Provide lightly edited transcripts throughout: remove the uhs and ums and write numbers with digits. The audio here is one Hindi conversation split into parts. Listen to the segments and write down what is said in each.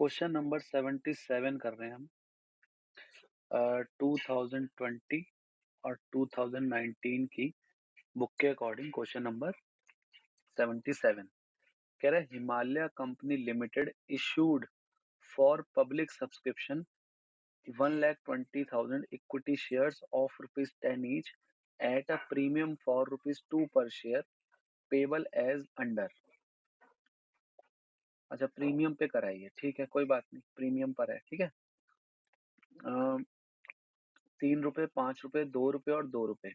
क्वेश्चन नंबर 77 कर रहे हैं हम 2020 और 2019 की बुक के अकॉर्डिंग क्वेश्चन नंबर 77 कह रहा है Himalaya company limited issued for public subscription 1,20,000 equity shares of ₹10 each at a premium for ₹2 per share payable as under। अच्छा, प्रीमियम पे कराइए, ठीक है, कोई बात नहीं, प्रीमियम पर है, ठीक है। 3 रुपए, 5 रुपए, 2 रुपए और 2 रुपए।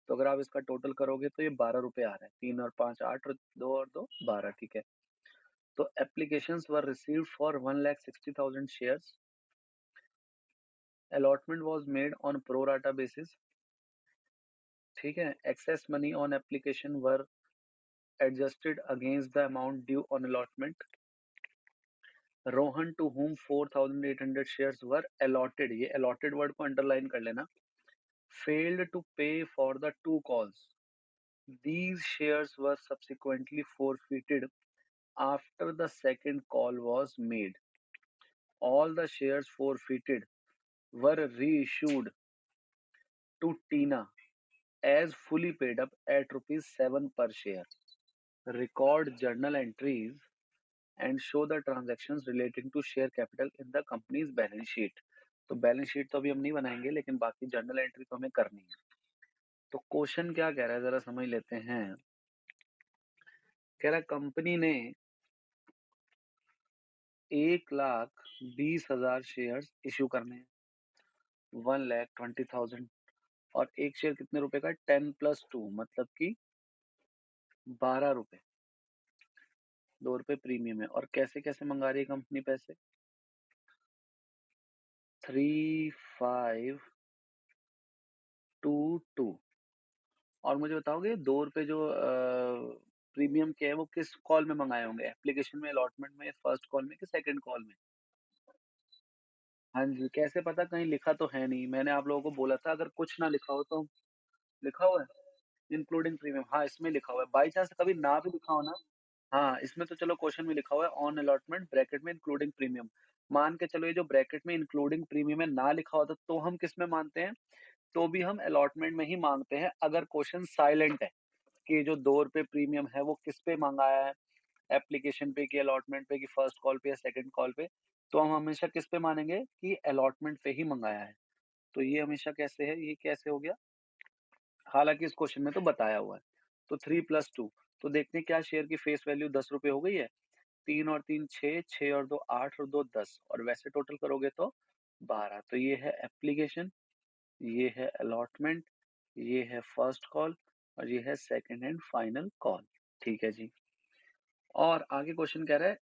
तो अगर आप इसका टोटल करोगे तो ये 12 रुपए आ रहा है। 3 और 5 8 और 2 और 2 12, ठीक है। तो applications were received for 1,60,000 shares. Allotment was made on pro rata basis, ठीक है। Excess money on application were adjusted against the amount due on allotment. Rohan to whom 4,800 shares were allotted, ये अलॉटेड वर्ड को अंडरलाइन कर लेना, failed to pay for the 2 calls. These shares were subsequently forfeited after the second call was made. All the shares forfeited were reissued to Tina as fully paid up at ₹7 per share. Record journal entries and show the transactions relating to share capital in the company's balance sheet. तो बैलेंस शीट तो अभी हम नहीं बनाएंगे, लेकिन बाकी जर्नल एंट्री तो हमें करनी है। तो क्वेश्चन क्या कह रहा है जरा समझ लेते हैं। कह रहा है कंपनी ने 1,20,000 शेयर्स इश्यू करने हैं, 1,20,000, और एक शेयर कितने रुपए का, 10 + 2 मतलब कि 12 रुपए, 2 रुपए प्रीमियम है। और कैसे कैसे मंगा रही है कंपनी पैसे, 3522। और मुझे बताओगे 2 रुपए जो प्रीमियम के है वो किस कॉल में मंगाए होंगे, एप्लीकेशन में, अलॉटमेंट में, फर्स्ट कॉल में कि सेकंड कॉल में। हाँ जी, कैसे पता, कहीं लिखा तो है नहीं, मैंने आप लोगों को बोला था अगर कुछ ना लिखा हो तो। लिखा हुआ है इंक्लूडिंग प्रीमियम, हाँ इसमें लिखा हुआ है। बाई चांस कभी ना भी लिखा हो ना, हाँ इसमें तो चलो क्वेश्चन में लिखा हुआ है ऑन अलॉटमेंट ब्रैकेट में इंक्लूडिंग प्रीमियम। मान के चलो ये जो ब्रैकेट में इंक्लूडिंग प्रीमियम है ना लिखा होता तो हम किस में मानते हैं, तो भी हम अलॉटमेंट में ही मांगते हैं। अगर क्वेश्चन साइलेंट है कि जो 2 रुपए प्रीमियम है वो किस पे मंगाया है, एप्लीकेशन पे कि अलॉटमेंट पे कि फर्स्ट कॉल पे या सेकंड कॉल पे, तो हम हमेशा किस पे मानेंगे कि अलॉटमेंट पे ही मंगाया है। तो ये हमेशा कैसे है, ये कैसे हो गया, हालांकि इस क्वेश्चन में तो बताया हुआ है। तो 3 + 2, तो देखते हैं क्या शेयर की फेस वैल्यू 10 रुपए हो गई है। 3 और 3 6, 6 और 2 8 और 2 10, और वैसे टोटल करोगे तो 12। तो ये है एप्लीकेशन, ये है अलॉटमेंट, ये है फर्स्ट कॉल, और ये है सेकंड एंड फाइनल कॉल, ठीक है जी। और आगे क्वेश्चन कह रहा है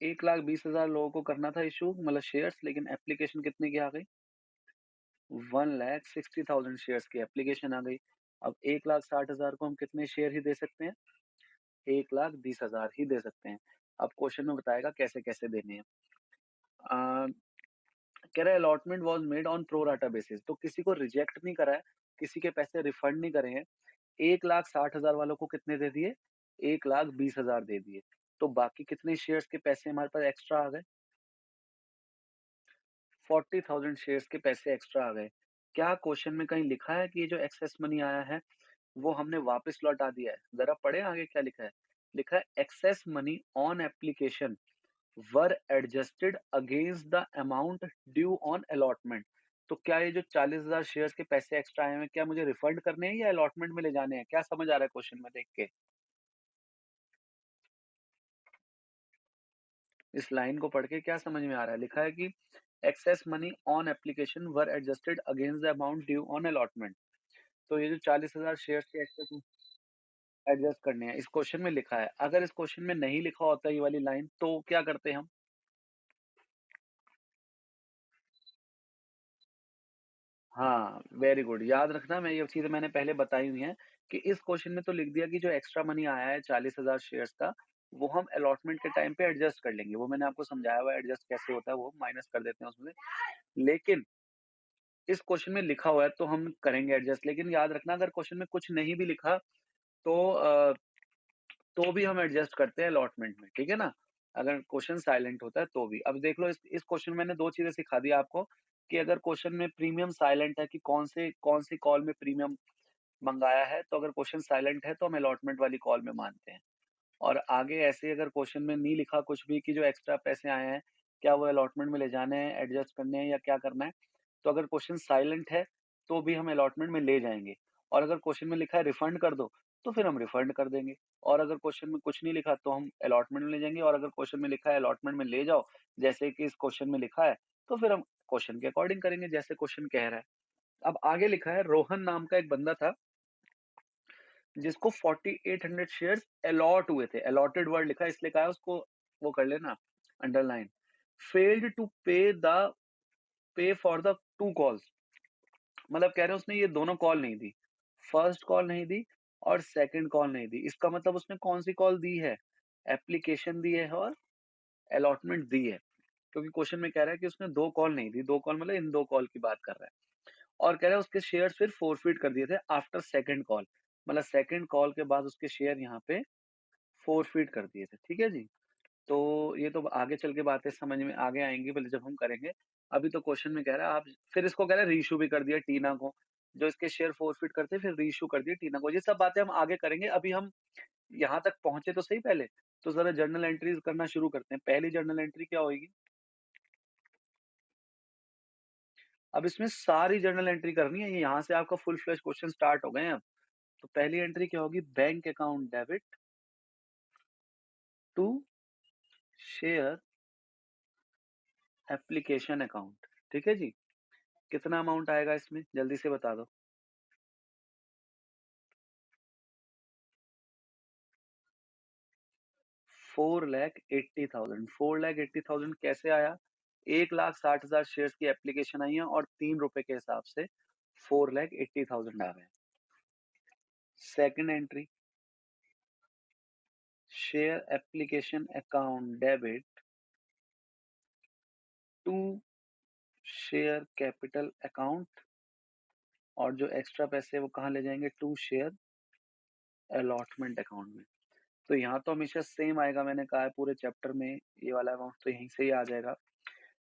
1,20,000 लोगों को करना था इशू, मतलब शेयर्स, लेकिन एप्लीकेशन कितने की आ गई, 1,60,000 शेयर्स की एप्लीकेशन आ गई। अब 1,60,000 को हम कितने शेयर ही दे सकते हैं, 1,20,000 ही दे सकते हैं। अब क्वेश्चन में बताएगा कैसे कैसे देने हैं। कह रहा है allotment was made on pro rata basis, तो किसी को रिजेक्ट नहीं करा है, किसी के पैसे रिफंड नहीं करे हैं। 1,60,000 वालों को कितने दे दिए, 1,20,000 दे दिए। तो बाकी कितने शेयर्स के पैसे हमारे पास एक्स्ट्रा आ गए, 40,000 शेयर्स के पैसे एक्स्ट्रा आ गए। क्या क्वेश्चन में कहीं लिखा है कि ये जो एक्सेस मनी आया है वो हमने वापस लौटा दिया है, जरा पढ़े आगे क्या लिखा है। लिखा है excess money on application were adjusted against the amount due on allotment. तो क्या ये जो 40,000 शेयर्स के पैसे एक्स्ट्रा आए हैं क्या मुझे रिफंड करने हैं या अलॉटमेंट में ले जाने हैं, क्या समझ आ रहा है क्वेश्चन में देख के। इस लाइन को पढ़ के क्या समझ में आ रहा है, लिखा है कि access money on application were adjusted against the amount due on allotment. तो ये जो 40,000 शेयर्स के एक्सेस एडजस्ट करने हैं, इस क्वेश्चन में लिखा है। अगर इस क्वेश्चन में नहीं लिखा होता ये वाली लाइन तो क्या करते हम, हाँ वेरी गुड, याद रखना, मैं ये चीजें मैंने पहले बताई हुई हैं कि इस क्वेश्चन में तो लिख दिया कि जो एक्स्ट्रा मनी आया है 40,000 शेयर्स का वो हम अलॉटमेंट के टाइम पे एडजस्ट कर लेंगे, वो मैंने आपको समझाया हुआ है एडजस्ट कैसे होता है, वो माइनस कर देते हैं उसमें से। लेकिन इस क्वेश्चन में लिखा हुआ है तो हम करेंगे एडजस्ट। लेकिन याद रखना अगर क्वेश्चन में कुछ नहीं भी लिखा तो तो भी हम एडजस्ट करते हैं अलॉटमेंट में, ठीक है ना। अगर क्वेश्चन साइलेंट होता है तो भी। अब देख लो इस क्वेश्चन में मैंने 2 चीज़ें सिखा दी आपको कि अगर क्वेश्चन में प्रीमियम साइलेंट है कि कौन-सी कॉल में प्रीमियम मंगाया है, तो अगर क्वेश्चन साइलेंट है तो हम अलॉटमेंट वाली कॉल में मानते हैं। और आगे ऐसे ही अगर क्वेश्चन में नहीं लिखा कुछ भी कि जो एक्स्ट्रा पैसे आए हैं, क्या वो अलॉटमेंट में ले जाने हैं, एडजस्ट करने हैं या क्या करना है, तो अगर क्वेश्चन साइलेंट है, तो भी हम अलॉटमेंट में ले जाएँगे। और अगर क्वेश्चन में लिखा है रिफंड कर दो, तो फिर हम रिफंड कर देंगे। और अगर क्वेश्चन में कुछ नहीं लिखा तो हम अलॉटमेंट में ले जाएँगे और अगर क्वेश्चन में लिखा है अलॉटमेंट में ले जाओ, जैसे कि इस क्वेश्चन में लिखा है, तो फिर हम क्वेश्चन के अकॉर्डिंग करेंगे जैसे क्वेश्चन कह रहा है। अब आगे लिखा है रोहन नाम का एक बंदा था जिसको 4800 शेयर्स अलॉट हुए थे। अलॉटेड वर्ड लिखा है इसलिए कहा है उसको वो कर लेना अंडरलाइन। फेल्ड टू पे फॉर द 2 कॉल्स, मतलब कह रहे हैं उसने ये दोनों कॉल नहीं दी। फर्स्ट कॉल नहीं दी और सेकंड कॉल नहीं दी। इसका मतलब उसने कौन-सी कॉल दी है? एप्लीकेशन दी है और अलॉटमेंट दी है। क्योंकि क्वेश्चन में कह रहा है कि उसने 2 कॉल नहीं दी। 2 कॉल मतलब इन 2 कॉल की बात कर रहा है। और कह रहा है उसके शेयर्स फिर फ़ॉरफ़िट कर दिए थे आफ्टर सेकंड कॉल। मतलब सेकंड कॉल के बाद उसके शेयर यहाँ पे फ़ॉरफ़िट कर दिए थे। ठीक है जी? तो ये तो आगे चल के बातें समझ में आगे आएँगी पहले जब हम करेंगे। अभी तो क्वेश्चन में कह रहा है आप फिर इसको कह रहा है रीइश्यू भी कर दिया टीना को। जो इसके शेयर फ़ॉरफ़िट करते फिर रीइश्यू कर दिए टीना को। ये सब बातें हम आगे करेंगे। अभी हम यहाँ तक पहुँचे तो सही पहले। तो ज़रा जर्नल एंट्रीज़ करना शुरू करते हैं। पहली जर्नल एंट्री क्या होएगी? अब इसमें सारी जर्नल एंट्री करनी है। ये यहाँ से आपका फुल फ्लेज क्वेश्चन स्टार्ट हो गए हैं अब। तो पहली एंट्री क्या होगी? Bank account debit to share application account. ठीक है जी? कितना अमाउंट आएगा इसमें? जल्दी से बता दो। 4,80,000 4,80,000 कैसे आया? 1,60,000 शेयर्स की एप्लीकेशन आई है और 3 रुपए के हिसाब से 4,80,000 आ गए। Second entry share application account debit to share capital account और जो एक्स्ट्रा पैसे वो कहाँ ले जाएंगे? टू शेयर अलॉटमेंट अकाउंट में। तो यहाँ तो हमेशा सेम आएगा, मैंने कहा है पूरे चैप्टर में ये वाला अमाउंट तो यहीं से ही आ जाएगा।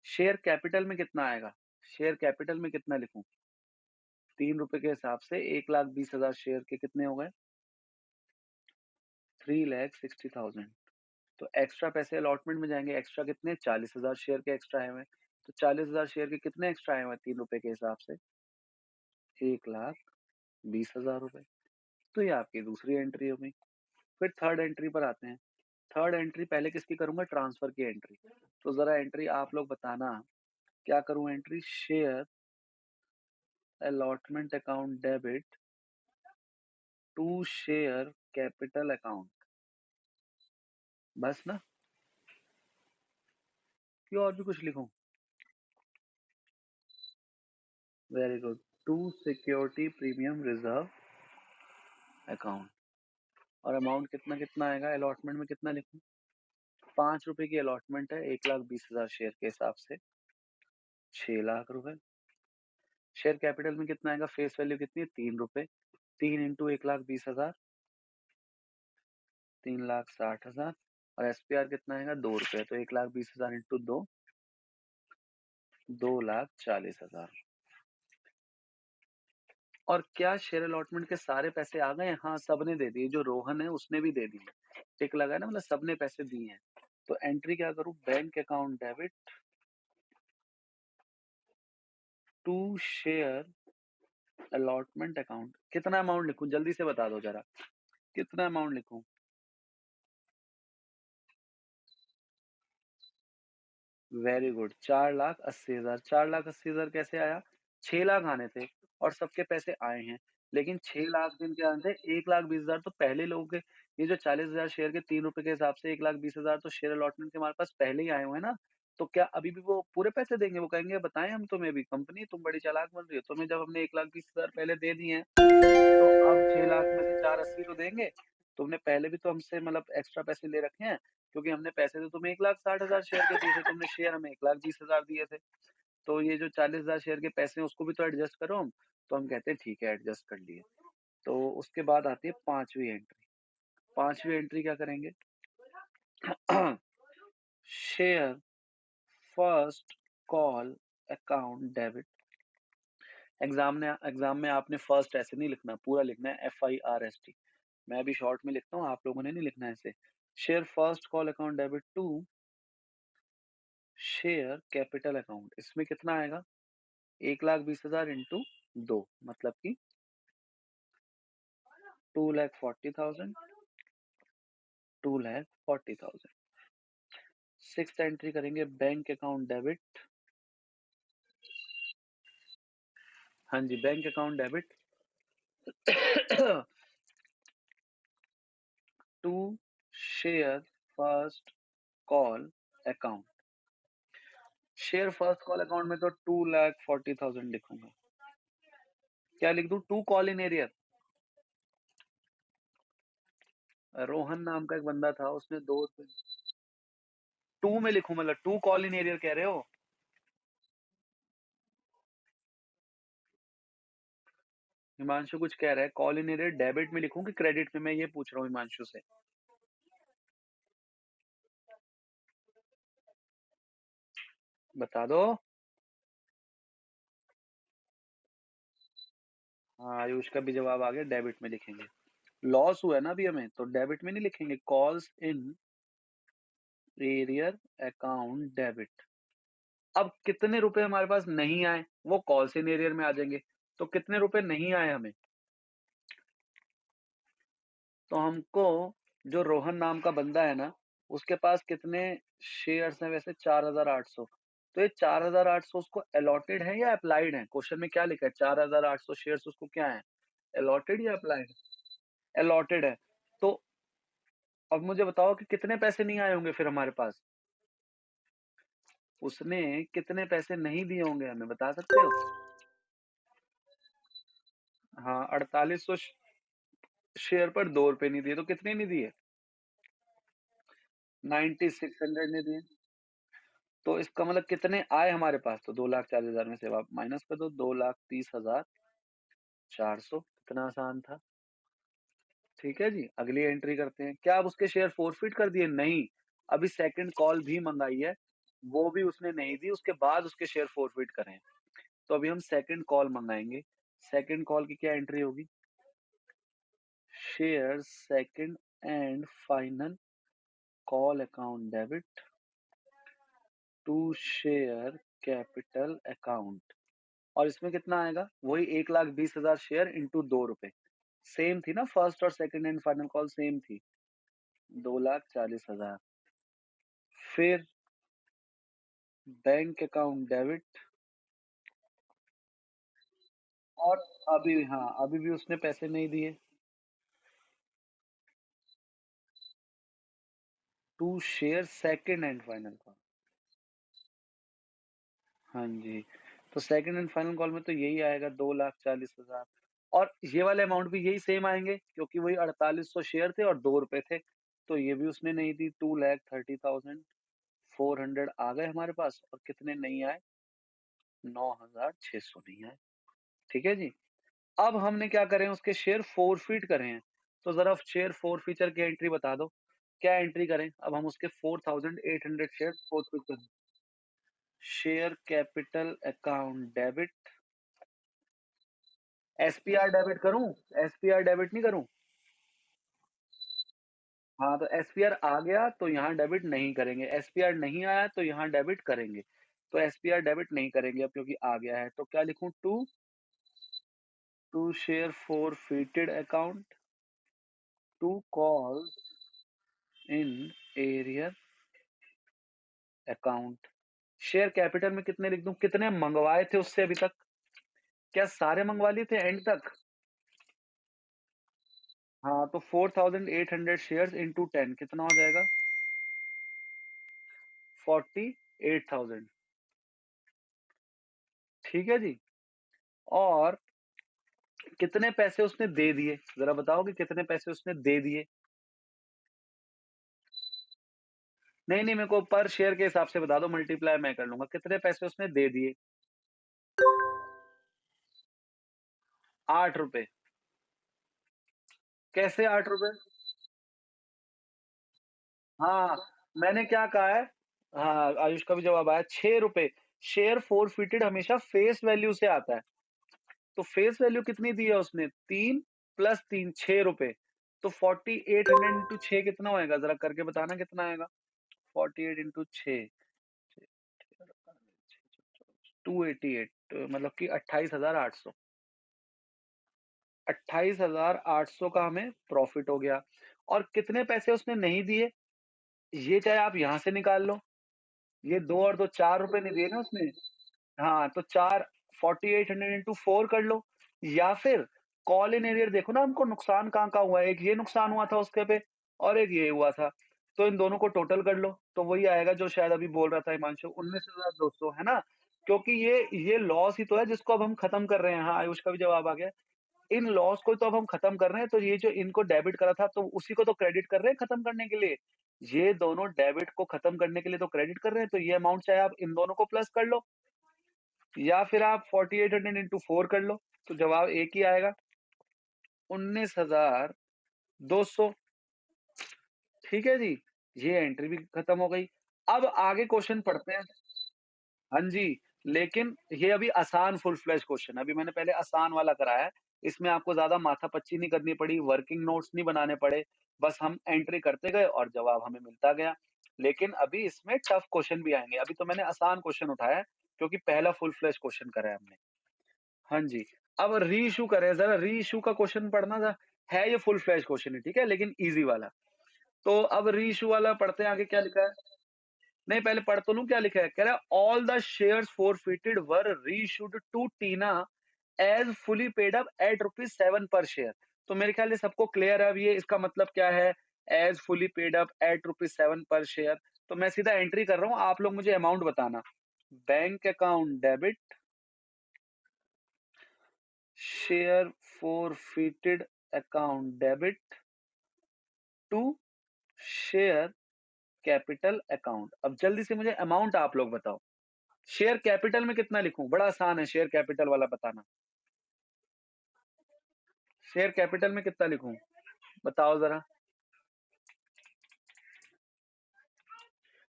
शेयर कैपिटल में कितना आएगा? शेयर कैपिटल में कितना लिखूं? 3 रुपए के हिसाब से 1,20,000 शेयर के कितने हो गए? 3,60,000। तो एक्स्ट्रा पैसे अलॉटमेंट में जाएंगे। एक्स्ट्रा कितने? 40,000 शेयर के एक्स्ट्रा आए हुए हैं। तो 40,000 शेयर के कितने एक्स्ट्रा आए हुए हैं 3 रुपए के हिसाब से? 1,20,000 रुपए। तो ये आपकी दूसरी एंट्री हो गई। फिर थर्ड एंट्री पर आते हैं। थर्ड एंट्री पहले किसकी करूंगा? ट्रांसफर की एंट्री। तो जरा एंट्री आप लोग बताना क्या करूं entry? Share allotment account debit to share capital account. बस ना? कि और भी कुछ लिखूं? Very good. To security premium reserve account. और अमाउंट कितना कितना आएगा? अलॉटमेंट में कितना लिखूं? 5 रुपए की अलॉटमेंट है 1,20,000 शेयर के हिसाब से 6,00,000 रुपए। शेयर कैपिटल में कितना आएगा? फेस वैल्यू कितनी है? 3 रुपए। 3 इंटू 1,20,000 3,60,000 और एसपीआर कितना आएगा? 2 रुपए। तो 1,20,000 इंटू 2 2,40,000। और क्या शेयर अलॉटमेंट के सारे पैसे आ गए? हाँ, सबने दे दिए। जो रोहन है उसने भी दे दिए। टिक लगा है ना, मतलब सबने पैसे दिए हैं। तो एंट्री क्या करूं? Bank account debit to share allotment account. कितना अमाउंट लिखूं? जल्दी से बता दो जरा। कितना अमाउंट लिखूं? Very good. 4,80,000। 4,80,000 कैसे आया? 6,00,000 आने थे और सबके पैसे आए हैं। लेकिन 6,00,000 दिन के आने थे? 1,20,000 तो पहले लोगों के, ये जो 40,000 शेयर के 3 रुपए के हिसाब से 1,20,000 तो शेयर अलॉटमेंट के हमारे पास पहले ही आए हुए हैं ना। तो क्या अभी भी वो पूरे पैसे देंगे? वो कहेंगे बताएं हम तुम्हें भी, कंपनी तुम बड़ी चालाक बन रही हो, तुम्हें जब हमने 1,20,000 पहले दे दिए हैं तो अब 6,00,000 में से 480 तो देंगे। तुमने पहले भी तो हमसे मतलब एक्स्ट्रा पैसे ले रखे हैं, क्योंकि हमने पैसे तो तुम्हें 1,60,000 शेयर के दिए थे, तुमने शेयर हमें 1,20,000 दिए थे। तो ये जो 40,000 शेयर के पैसे हैं उसको भी तो एडजस्ट करो हम। तो हम कहते हैं ठीक है, एडजस्ट कर लिए। तो उसके बाद आती है पांचवी एंट्री। पांचवी एंट्री क्या करेंगे? Share first call account debit. Exam में आपने फर्स्ट ऐसे नहीं लिखना, पूरा लिखना है FIRST। मैं भी शॉर्ट में लिखता हूँ, आप लोगों ने नहीं लिखना है ऐसे। Share first call account debit to share capital account. इसमें कितना आएगा? 1,20,000 इंटू 2, मतलब कि 2,40,000। 2,40,000। सिक्स एंट्री करेंगे बैंक अकाउंट डेबिट। हाँ जी, bank account debit to share first call account. Share first call account में तो 2,40,000 लिखूंगा। क्या लिख दूं? To call in arrear. Rohan नाम का एक बंदा था, उसने दो टू में लिखूं, मतलब टू कॉल इन एरियर कह रहे हो? हिमांशु कुछ कह रहा है, कॉल इन एरियर डेबिट में लिखूं कि क्रेडिट में? मैं ये पूछ रहा हूँ हिमांशु से। बता दो। हाँ, आयुष का भी जवाब आ गया, डेबिट में लिखेंगे। लॉस हुआ है ना अभी हमें, तो डेबिट में नहीं लिखेंगे। Calls in arrear account debit. अब कितने रुपए हमारे पास नहीं आए, वो कॉल्स इन एरियर में आ जाएंगे। तो कितने रुपए नहीं आए हमें, तो हमको, जो रोहन नाम का बंदा है ना, उसके पास कितने शेयर्स हैं वैसे? 4,800। तो ये 4,800 उसको अलॉटेड है या अप्लाइड है? क्वेश्चन में क्या लिखा है? 4,800 शेयर्स उसको क्या है, अलॉटेड या अप्लाइड? अलॉटेड है। तो अब मुझे बताओ कि कितने पैसे नहीं आए होंगे फिर हमारे पास? उसने कितने पैसे नहीं दिए होंगे हमें, बता सकते हो? हाँ, 4,800 शेयर पर 2 रुपए नहीं दिए, तो कितने नहीं दिए? 9,600 नहीं दिए। तो इसका मतलब कितने आए हमारे पास? तो 2,40,000 में से आप माइनस कर दो, 2,30,400। कितना आसान था। ठीक है जी, अगली एंट्री करते हैं। क्या अब उसके शेयर फोरफिट कर दिए? नहीं, अभी सेकंड कॉल भी मंगाई है, वो भी उसने नहीं दी, उसके बाद उसके शेयर फोरफिट करें। तो अभी हम सेकंड कॉल मंगाएंगे। सेकंड कॉल की क्या एंट्री होगी? Share second and final call account debit to share capital account. और इसमें कितना आएगा? वही 1,20,000 शेयर इंटू 2 रुपए। सेम थी ना, फर्स्ट और second and final call same थी। 2,40,000। फिर बैंक अकाउंट डेबिट। और अभी, हाँ, अभी भी उसने पैसे नहीं दिए। To share second and final call. हाँ जी, तो सेकंड एंड फाइनल कॉल में तो यही आएगा, 2,40,000। और ये वाले अमाउंट भी यही सेम आएंगे, क्योंकि वही 4,800 शेयर थे और 2 रुपए थे। तो ये भी उसने नहीं दी। 2,30,400 आ गए हमारे पास, और कितने नहीं आए? 9,600 नहीं आए। ठीक है जी। अब हमने क्या करें, उसके शेयर फोरफिट करे हैं। तो जरा शेयर फोरफीचर की एंट्री बता दो। क्या एंट्री करें? अब हम उसके 4,800 शेयर फोरफिट करें। Share capital account debit. SPR debit करूं? SPR डेबिट नहीं करूं? हाँ, तो SPR आ गया तो यहाँ डेबिट नहीं करेंगे, SPR नहीं आया तो यहाँ डेबिट करेंगे। तो SPR डेबिट नहीं करेंगे अब, क्योंकि आ गया है। तो क्या लिखूं? To share forfeited account to call in arrear account. Share capital में कितने लिख दूं? कितने मंगवाए थे उससे अभी तक? क्या सारे मंगवा लिए थे एंड तक? हाँ, तो 4,800 शेयर्स इंटू 10 कितना हो जाएगा? 48,000। ठीक है जी। और कितने पैसे उसने दे दिए, जरा बताओ कि कितने पैसे उसने दे दिए? नहीं नहीं, मेरे को पर शेयर के हिसाब से बता दो, मल्टीप्लाई मैं कर लूंगा। कितने पैसे उसने दे दिए? 8 रुपए। कैसे 8 रुपए? हाँ, मैंने क्या कहा है? हाँ, आयुष का भी जवाब आया ₹6। शेयर फोरफिटेड हमेशा फेस वैल्यू से आता है। तो फेस वैल्यू कितनी दी है उसने? 3 प्लस 3 ₹6। तो 4800 इंटू 6 कितना होएगा? ज़रा करके बताना कितना आएगा? 48 इंटू 6, 288 मतलब कि 28,800। 28,800 का हमें प्रॉफिट हो गया। और कितने पैसे उसने नहीं दिए, ये चाहे आप यहाँ से निकाल लो। ये 2 और 2 ₹4 नहीं दिए ना उसने। हाँ, तो 4 4800 इंटू 4 कर लो, या फिर कॉल इन एरियर देखो ना हमको नुकसान कहाँ-कहाँ हुआ है। एक ये नुकसान हुआ था उसके पे और एक ये हुआ था। तो इन दोनों को टोटल कर लो, तो वही आएगा जो शायद अभी बोल रहा था हिमांशु, 19,200 है ना? क्योंकि ये लॉस ही तो है जिसको अब हम खत्म कर रहे हैं। हाँ, आयुष का भी जवाब आ गया। इन लॉस को तो अब हम खत्म कर रहे हैं, तो ये जो इनको डेबिट करा था तो उसी को तो क्रेडिट कर रहे हैं खत्म करने के लिए। ये दोनों डेबिट को खत्म करने के लिए तो क्रेडिट कर रहे हैं, तो ये अमाउंट चाहे आप इन दोनों को प्लस कर लो या फिर आप 4800 इंटू 4 कर लो, तो जवाब एक ही आएगा, 19,200। ठीक है जी, ये एंट्री भी खत्म हो गई। अब आगे क्वेश्चन पढ़ते हैं। हाँ जी, लेकिन ये अभी आसान फुल फ्लेज क्वेश्चन है। अभी मैंने पहले आसान वाला कराया है। इसमें आपको ज़्यादा माथापच्ची नहीं करनी पड़ी, वर्किंग नोट्स नहीं बनाने पड़े। बस हम एंट्री करते गए और जवाब हमें मिलता गया। लेकिन अभी इसमें टफ क्वेश्चन भी आएँगे। अभी तो मैंने आसान क्वेश्चन उठाया है, क्योंकि पहला फुल फ्लेज क्वेश्चन करा है हमने। हाँ जी, अब रीइश्यू करें, ज़रा रीइश्यू का क्वेश्चन पढ़ना ज़रा। है ये फुल फ्लेज क्वेश्चन है, ठीक है? लेकिन ईज़ी वाला। तो अब रीइश्यू वाला पढ़ते हैं, आगे क्या लिखा है? नहीं, पहले पढ़ तो लूँ क्या लिखा है। कह रहा है all the shares forfeited were reissued to Tina as fully paid up at ₹7 per share. तो मेरे ख्याल से सबको क्लियर है अब ये इसका मतलब क्या है, as fully paid up at ₹7 per share. तो मैं सीधा एंट्री कर रहा हूँ, आप लोग मुझे अमाउंट बताना। Bank account debit, share forfeited account debit to share capital account. अब जल्दी से मुझे अमाउंट आप लोग बताओ। शेयर कैपिटल में कितना लिखूं? बड़ा आसान है शेयर कैपिटल वाला बताना। शेयर कैपिटल में कितना लिखूं? बताओ जरा।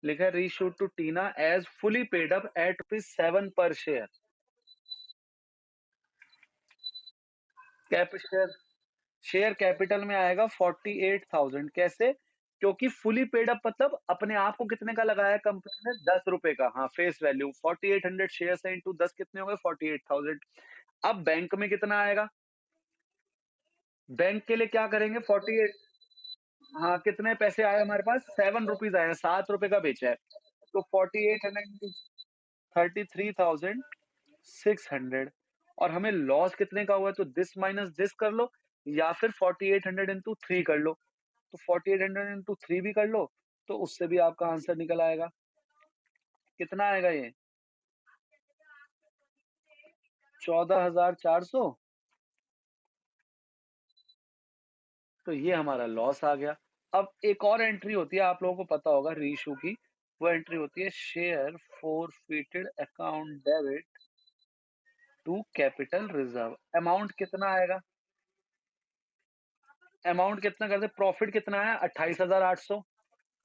लिखा है reissued to Tina as fully paid up at ₹7 per share. Cap share share capital में आएगा 48,000। कैसे? क्योंकि फुली पेड अप मतलब अपने आप को कितने का लगाया कंपनी ने? ₹10 का। हाँ, फेस वैल्यू 4800 शेयर है इंटू 10 कितने हो गए? 48,000। अब बैंक में कितना आएगा? बैंक के लिए क्या करेंगे? 48। हाँ, कितने पैसे आए हमारे पास? ₹7 आए हैं, ₹7 का बेचा है। तो 4800 33,600। और हमें लॉस कितने का हुआ है? तो दिस माइनस दिस कर लो, या फिर 4800 इंटू 3 कर लो। तो 4800 इंटू 3 भी कर लो, तो उससे भी आपका आंसर निकल आएगा। कितना आएगा ये? 14,400। तो ये हमारा लॉस आ गया। अब एक और एंट्री होती है, आप लोगों को पता होगा रीइश्यू की। वो एंट्री होती है share forfeited account debit to capital reserve. Amount कितना आएगा? अमाउंट कितना करते? प्रॉफिट कितना है? 28,800।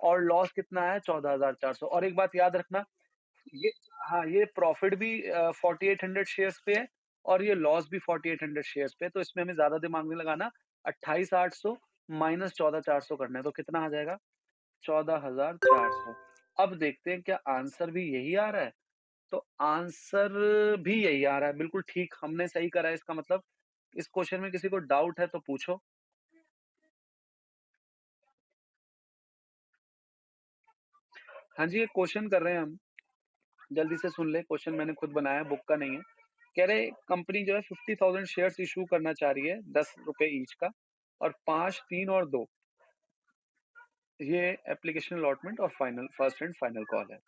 और लॉस कितना है? 14,400। और एक बात याद रखना, ये हाँ, ये प्रॉफिट भी 4800 शेयर्स पे है और ये लॉस भी 4800 शेयर्स पे है, तो इसमें हमें ज्यादा दिमाग नहीं लगाना। 28,800 माइनस 14,400 करना है, तो कितना आ जाएगा? 14,400। अब देखते हैं क्या आंसर भी यही आ रहा है। तो आंसर भी यही आ रहा है, बिल्कुल ठीक हमने सही करा है। इसका मतलब इस क्वेश्चन में किसी को डाउट है तो पूछो। हाँ जी, एक क्वेश्चन कर रहे हैं हम, जल्दी से सुन ले। क्वेश्चन मैंने खुद बनाया है, बुक का नहीं है। कह रहे कंपनी जो है 50,000 शेयर्स इशू करना चाह रही है, ₹10 ईच का, और 5, 3 और 2। ये एप्लीकेशन अलॉटमेंट और final first and final call है।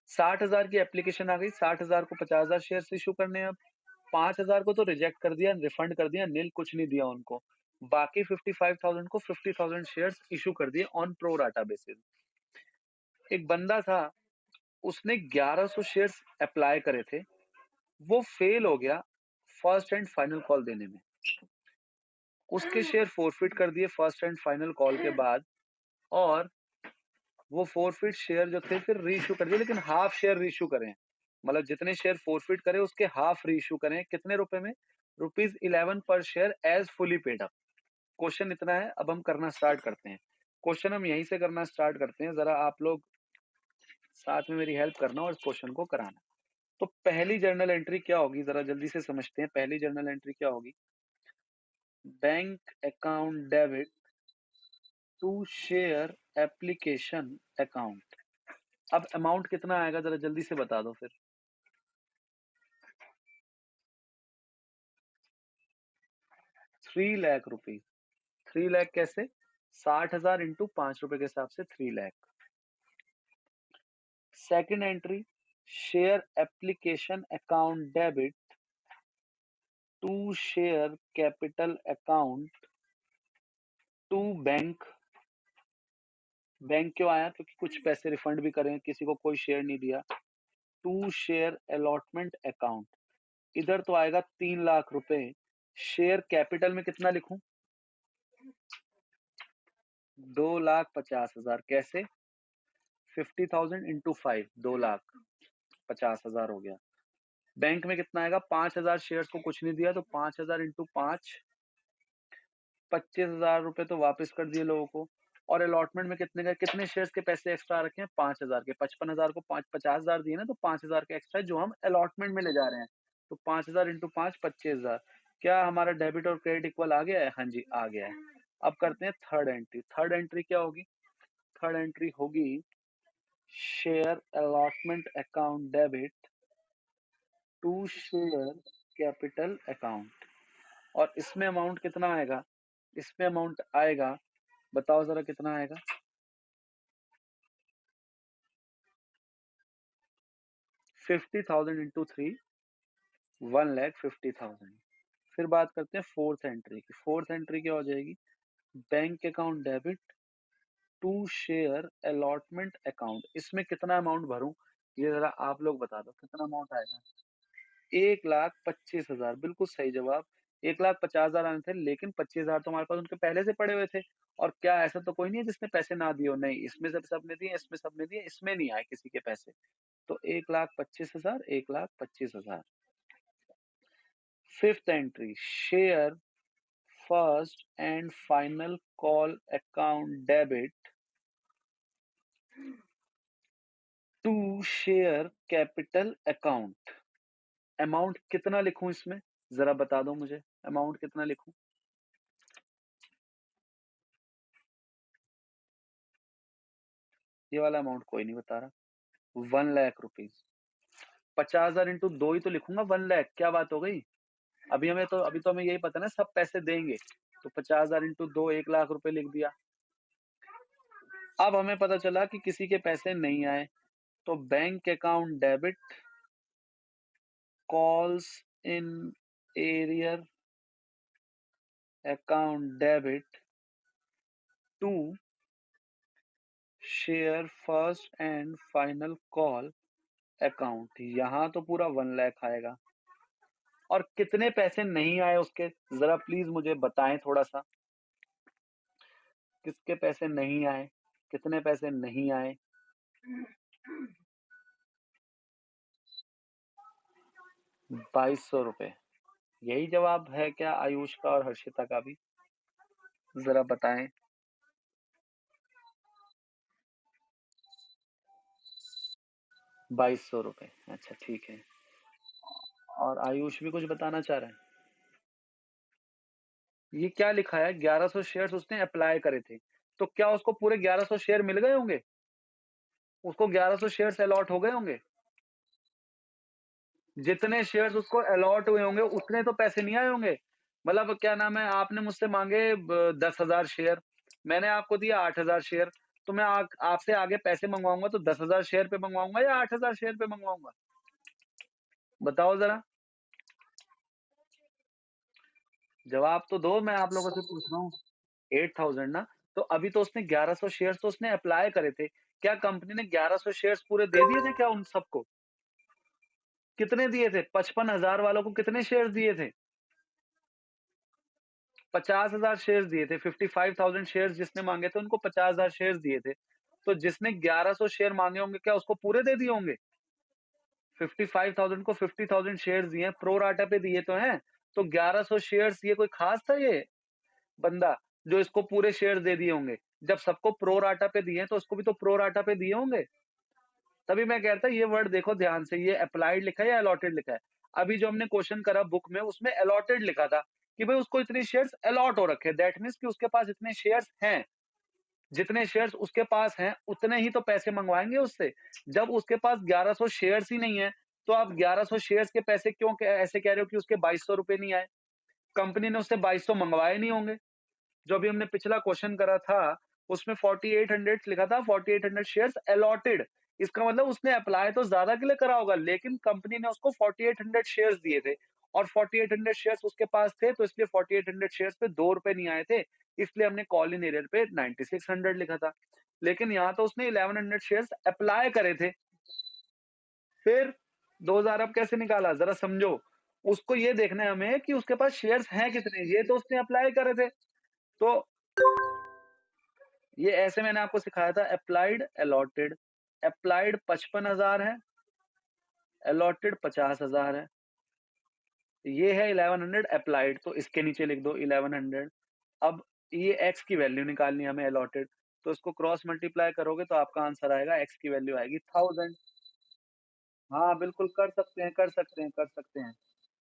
60,000 की एप्लीकेशन आ गई, 60,000 को 50,000 शेयर्स इशू करने हैं। अब 5,000 को तो रिजेक्ट कर दिया, रिफंड कर दिया, नील कुछ नहीं दिया उनको। बाकी 55,000 को 50,000 शेयर्स इशू कर दिए ऑन प्रो राटा बेसिस। एक बंदा था, उसने 1100 शेयर्स अप्लाई करे थे, वो फेल हो गया फर्स्ट एंड फाइनल कॉल देने में। उसके शेयर फोरफिट कर दिए फर्स्ट एंड फाइनल कॉल के बाद, और वो फोरफिट शेयर जो थे फिर रीइश्यू कर दिए, लेकिन हाफ शेयर रीइश्यू करें। मतलब जितने शेयर फोरफिट करे उसके हाफ रीइश्यू करें। कितने रुपए में? ₹11 per share as fully paid up. Question इतना है, अब हम करना स्टार्ट करते हैं। क्वेश्चन हम यहीं से करना स्टार्ट करते हैं, जरा आप लोग साथ में मेरी हेल्प करना और इस क्वेश्चन को कराना। तो पहली जर्नल एंट्री क्या होगी, जरा जल्दी से समझते हैं। पहली जर्नल एंट्री क्या होगी? Bank account debit to share application account. अब अमाउंट कितना आएगा जरा जल्दी से बता दो फिर। 3 लाख रुपीज। 3 लाख कैसे? 60,000 इंटू 5 रुपए के हिसाब से 3 lakh. Second entry, share application account debit to share capital account to bank. Bank क्यों आया? क्योंकि कुछ पैसे रिफंड भी करें, किसी को कोई शेयर नहीं दिया। टू शेयर अलॉटमेंट अकाउंट, इधर तो आएगा 3 लाख रुपए। शेयर कैपिटल में कितना लिखूं? 2,50,000। कैसे? 50,000 इंटू 5, 2,50,000 हो गया। बैंक में कितना आएगा? 5,000 शेयर्स को कुछ नहीं दिया, तो 5,000 इंटू 5, 25,000 रुपए तो वापस कर दिए लोगों को। और अलॉटमेंट में कितने का, कितने शेयर्स के पैसे एक्स्ट्रा रखे हैं? 5,000 के। 55,000 को 50,000 दिए ना, तो 5,000 के एक्स्ट्रा जो हम अलॉटमेंट में ले जा रहे हैं। तो 5,000 इंटू 5, 25,000। क्या हमारा डेबिट और क्रेडिट इक्वल आ गया है? हाँ जी, आ गया है। अब करते हैं थर्ड एंट्री। थर्ड एंट्री क्या होगी? थर्ड एंट्री होगी share allotment account debit to share capital account. और इसमें अमाउंट कितना आएगा? इसमें अमाउंट आएगा, बताओ जरा कितना आएगा? 50,000 इंटू 3, 1,50,000। फिर बात करते हैं फोर्थ एंट्री की। फोर्थ एंट्री क्या हो जाएगी? Bank account debit to share allotment account. इसमें कितना अमाउंट भरूं, ये जरा आप लोग बता दो, कितना अमाउंट आएगा? 1,25,000। बिल्कुल सही जवाब। 1,50,000 आने थे, लेकिन 25,000 तो हमारे पास उनके पहले से पड़े हुए थे। और क्या ऐसा तो कोई नहीं है जिसने पैसे ना दिए हो? नहीं, इसमें सब सबने दिए, इसमें सबने दिए, इसमें नहीं आए किसी के पैसे। तो 1,25,000, 1,25,000। Fifth entry, share first and final call account debit to share capital account. Amount कितना लिखूं इसमें, जरा बता दो मुझे, अमाउंट कितना लिखूं? ये वाला अमाउंट कोई नहीं बता रहा। 1 लाख रुपीज। 50,000 इंटू 2 ही तो लिखूंगा, 1 लाख। क्या बात हो गई? अभी तो हमें यही पता ना सब पैसे देंगे। तो 50,000 इंटू 2, 1 लाख रुपए लिख दिया। अब हमें पता चला कि किसी के पैसे नहीं आए, तो bank account debit calls in arrear account debit to share first and final call account. यहां तो पूरा 1 लाख आएगा। और कितने पैसे नहीं आए उसके, जरा प्लीज मुझे बताएं थोड़ा सा। किसके पैसे नहीं आए? कितने पैसे नहीं आए? 2,200 रुपए। यही जवाब है क्या आयुष का और हर्षिता का भी? जरा बताएं। 2,200 रुपए, अच्छा ठीक है। और आयुष भी कुछ बताना चाह रहे हैं। ये क्या लिखा है? 1,100 शेयर्स उसने अप्लाई करे थे, तो क्या उसको पूरे 1,100 शेयर मिल गए होंगे? उसको 1,100 शेयर्स अलॉट हो गए होंगे? जितने शेयर्स उसको अलॉट हुए होंगे उतने तो पैसे नहीं आए होंगे। मतलब क्या नाम है, आपने मुझसे मांगे 10,000 शेयर, मैंने आपको दिया 8,000 शेयर। तो मैं आपसे आगे पैसे मंगवाऊंगा तो 10,000 शेयर पे मंगवाऊंगा या 8,000 शेयर पे मंगवाऊंगा? बताओ जरा, जवाब तो दो, मैं आप लोगों से पूछ रहा हूँ। 8,000 ना? तो अभी तो उसने 1,100 शेयर्स तो उसने अप्लाई करे थे। क्या कंपनी ने 1,100 शेयर्स पूरे दे दिए थे क्या उन सबको? कितने दिए थे? 55,000 वालों को कितने शेयर्स दिए थे? 50,000 शेयर्स दिए थे। 55,000 शेयर्स जिसने मांगे थे उनको 50,000 शेयर्स दिए थे। तो जिसने 1100 शेयर माँगे होंगे, क्या उसको पूरे दे दिए होंगे? 55,000 को 50,000 शेयर्स दिए हैं, प्रो राटा पे दिए तो हैं। तो 1100 शेयर्स, ये कोई खास था ये बंदा, जो इसको पूरे शेयर्स दे दिए होंगे? जब सबको प्रो राटा पे दिए हैं, तो उसको भी तो प्रो राटा पे दिए होंगे। तभी मैं कह रहा था ये वर्ड देखो ध्यान से, ये एप्लाइड लिखा है या अलॉटेड लिखा है? अभी जो हमने क्वेश्चन करा बुक में, उसमें अलॉटेड लिखा था कि भाई उसको इतने शेयर्स अलॉट हो रखे हैं। दैट मीन्स कि उसके पास इतने शेयर्स हैं। जितने शेयर्स उसके पास हैं, उतने ही तो पैसे मंगवाएँगे उससे। जब उसके पास 1100 शेयर्स ही नहीं है, तो आप 1100 शेयर्स के पैसे क्यों ऐसे कह रहे हो कि उसके ₹2200 नहीं आए? कंपनी ने उससे 2200 मंगवाए नहीं होंगे। जो अभी हमने पिछला क्वेश्चन करा था, उसमें 4800 लिखा था, 4800 शेयर्स अलॉटेड। इसका मतलब उसने अप्लाई तो ज़्यादा के लिए करा होगा, लेकिन कंपनी ने उसको 4800 शेयर्स दिए थे और 4800 शेयर्स उसके पास थे, तो इसलिए 4800 शेयर्स पे ₹2 नहीं आए थे। इसलिए हमने कॉल इन एरियर पे 9600 लिखा था। लेकिन यहाँ तो उसने 1100 शेयर्स अप्लाई करे थे। फिर 2000 अब कैसे निकाला? ज़रा समझो। उसको ये देखना है हमें कि उसके पास शेयर्स हैं कितने, ये तो उसने अप्लाई करे थे। तो ये ऐसे मैंने आपको सिखाया था, एप्लाइड, अलॉटेड। एप्लाइड 55,000 है, अलॉटेड 50,000 है। ये है 1100 एप्लाइड, तो इसके नीचे लिख दो 1100। अब ये x की वैल्यू निकालनी है हमें अलॉटेड, तो इसको क्रॉस मल्टीप्लाई करोगे तो आपका आंसर आएगा, x की वैल्यू आएगी 1000। हाँ, बिल्कुल कर सकते हैं, कर सकते हैं, कर सकते हैं।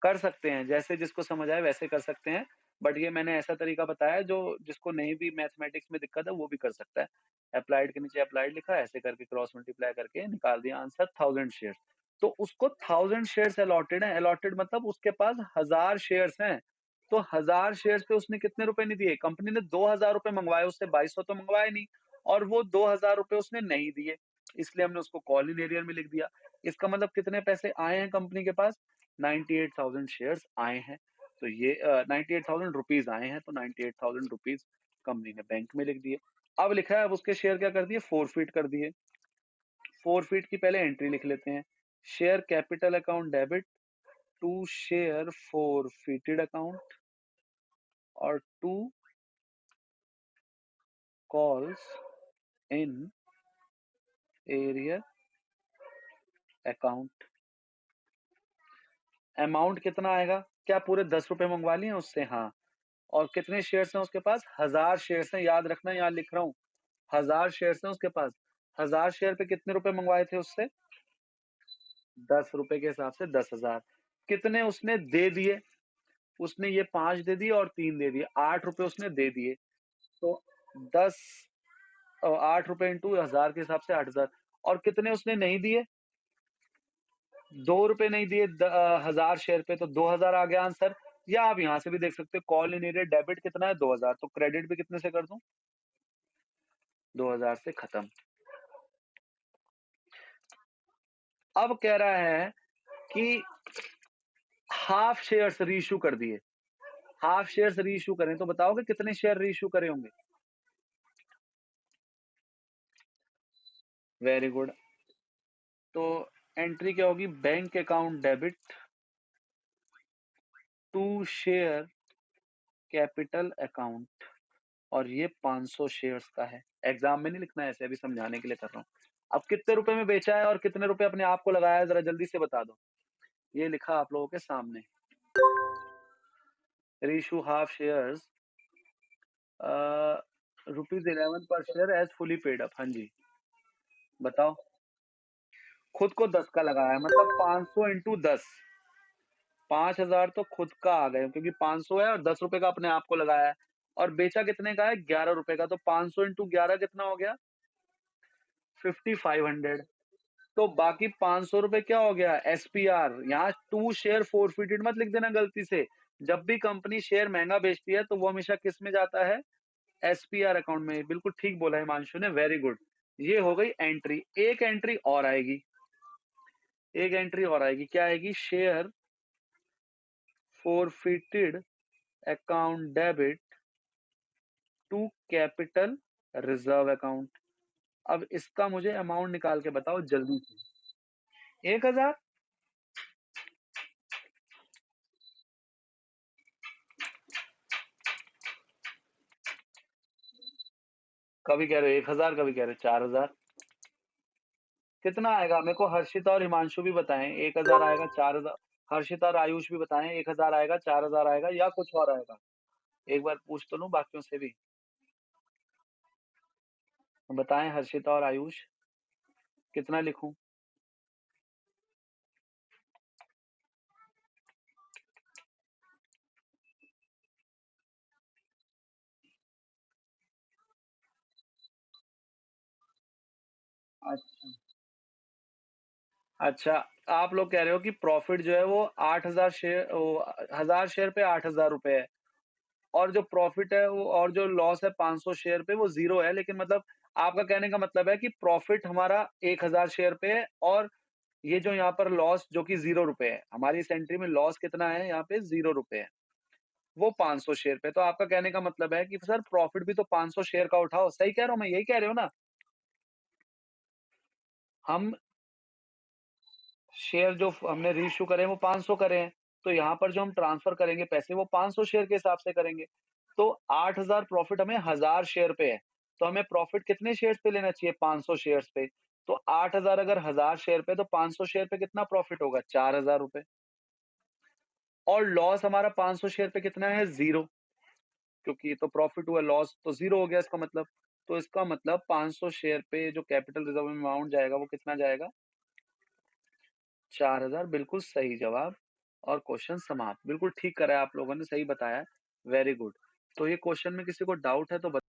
कर सकते हैं, जैसे जिसको समझ आए वैसे कर सकते हैं। बट ये मैंने ऐसा तरीका बताया जो जिसको नहीं भी मैथमेटिक्स में दिक्कत है वो भी कर सकता है। एप्लाइड के नीचे एप्लाइड लिखा, ऐसे करके क्रॉस मल्टीप्लाई करके निकाल दिया आंसर 1000 शेयर्स। तो उसको 1000 शेयर्स अलॉटेड है, अलॉटेड मतलब उसके पास 1000 शेयर्स हैं। तो 1000 शेयर्स पे उसने कितने रुपए नहीं दिए? कंपनी ने ₹2000 मंगवाए, उससे 2200 तो मंगवाए नहीं और वो ₹2000 उसने नहीं दिए। इसलिए हमने उसको कॉल इन एरियर में लिख दिया। इसका मतलब कितने पैसे आए हैं कंपनी के पास? 98,000 शेयर्स आए हैं। तो ये 98,000 रुपीज़ आए हैं, तो 98,000 रुपीज़ कंपनी ने बैंक में लिख दिए। अब लिखा है, अब उसके शेयर क्या कर दिए? फ़ॉरफ़िट कर दिए। फ़ॉरफ़िट की पहले एंट्री लिख लेते हैं। Share capital account debit to share forfeited account और to calls in arrear account. Amount कितना आएगा? क्या पूरे ₹10 मंगवा लिए हैं उससे? हाँ। और कितने शेयर्स हैं उसके पास? 1000 शेयर्स हैं, याद रखना, यहाँ लिख रहा हूँ। 1000 शेयर्स हैं उसके पास। 1000 शेयर पे कितने रुपए मंगवाए थे उससे? ₹10 के हिसाब से 10,000। कितने उसने दे दिए? उसने ये 5 दे दिए और 3 दे दिए। ₹8 उसने दे दिए। तो 10 ₹8 इंटू 1000 के हिसाब से 8,000। और कितने उसने नहीं दिए? ₹2 नहीं दिए 1000 शेयर पे, तो 2000 आ गया आंसर। या आप यहाँ से भी देख सकते हो, कॉल इन एरियर डेबिट कितना है? 2000, तो क्रेडिट भी कितने से कर दूँ? 2000 से खत्म। अब कह रहा है कि हाफ शेयर्स रीइश्यू कर दिए। हाफ शेयर्स रीइश्यू करें तो बताओगे कितने शेयर रीइश्यू करे होंगे? Very good. तो एंट्री क्या होगी? Bank account debit to share capital account, और ये 500 शेयर्स का है। एग्जाम में नहीं लिखना है ऐसे, अभी समझाने के लिए कर रहा हूँ। अब कितने रुपए में बेचा है और कितने रुपए अपने आप को लगाया है, जरा जल्दी से बता दो। ये लिखा आप लोगों के सामने। Reissue half shares ₹11 per share as fully paid up. हाँ जी, बताओ। खुद को 10 का लगाया है, मतलब 500 इंटू 10। 5000 तो खुद का आ गए, क्योंकि 500 है और ₹10 का अपने आप को लगाया है। और बेचा कितने का है? ₹11 का, तो 500 इंटू 11 कितना हो गया? 5500। तो बाकी ₹500 क्या हो गया? एसपीआर। यहाँ टू शेयर फोरफिटेड मत लिख देना गलती से। जब भी कंपनी शेयर महंगा बेचती है तो वो हमेशा किस में जाता है? एसपीआर अकाउंट में। बिल्कुल ठीक बोला हिमांशु ने, वेरी गुड। ये हो गई एंट्री। एक एंट्री और आएगी, एक एंट्री और आएगी। क्या आएगी? Share forfeited account debit to capital reserve account. अब इसका मुझे अमाउंट निकाल के बताओ जल्दी से। 1000। कभी कह रहे हो 1000, कभी कह रहे हो 4000। कितना आएगा मेरे को हर्षिता और हिमांशु भी बताएं, 1000 आएगा, 4000। हर्षिता और आयुष भी बताएं, 1000 आएगा, 4000 आएगा या कुछ और आएगा। एक बार पूछ तो लूं बाकियों से भी। बताएं हर्षिता और आयुष, कितना लिखूं। अच्छा। अच्छा, आप लोग कह रहे हो कि प्रॉफिट जो है वो 8000 शेयर, वो 1000 शेयर पे 8000 रुपए है, और जो प्रॉफिट है वो, और जो लॉस है 500 शेयर पे वो जीरो है। लेकिन मतलब आपका कहने का मतलब है कि प्रॉफिट हमारा 1000 शेयर पे है, और ये जो यहाँ पर लॉस जो कि जीरो रुपए है, हमारी इस एंट्री में लॉस कितना है, यहाँ पे जीरो रुपए है, वो 500 शेयर पे। तो आपका कहने का मतलब है कि सर प्रॉफिट भी तो 500 शेयर का उठाओ। सही कह रहा हूँ मैं, यही कह रहे हो ना। हम शेयर जो हमने रीइश्यू करे हैं वो 500 करे हैं, तो यहाँ पर जो हम ट्रांसफर करेंगे पैसे वो 500 शेयर के हिसाब से करेंगे। तो 8000 प्रॉफिट हमें 1000 शेयर पे है, तो हमें प्रॉफिट कितने शेयर्स पे लेना चाहिए, 500 शेयर्स पे। तो 8000 अगर 1000 शेयर पे, तो 500 शेयर पे कितना प्रॉफिट होगा, 4000 रुपए। और लॉस हमारा 500 शेयर पे कितना है, जीरो, क्योंकि ये तो प्रॉफिट हुआ, लॉस तो जीरो हो गया इसका मतलब। तो इसका मतलब 500 शेयर पे जो कैपिटल रिजर्व अमाउंट जाएगा वो कितना जाएगा, 4000। बिल्कुल सही जवाब। और क्वेश्चन समाप्त। बिल्कुल ठीक करा है आप लोगों ने, सही बताया है। Very good. तो ये क्वेश्चन में किसी को डाउट है तो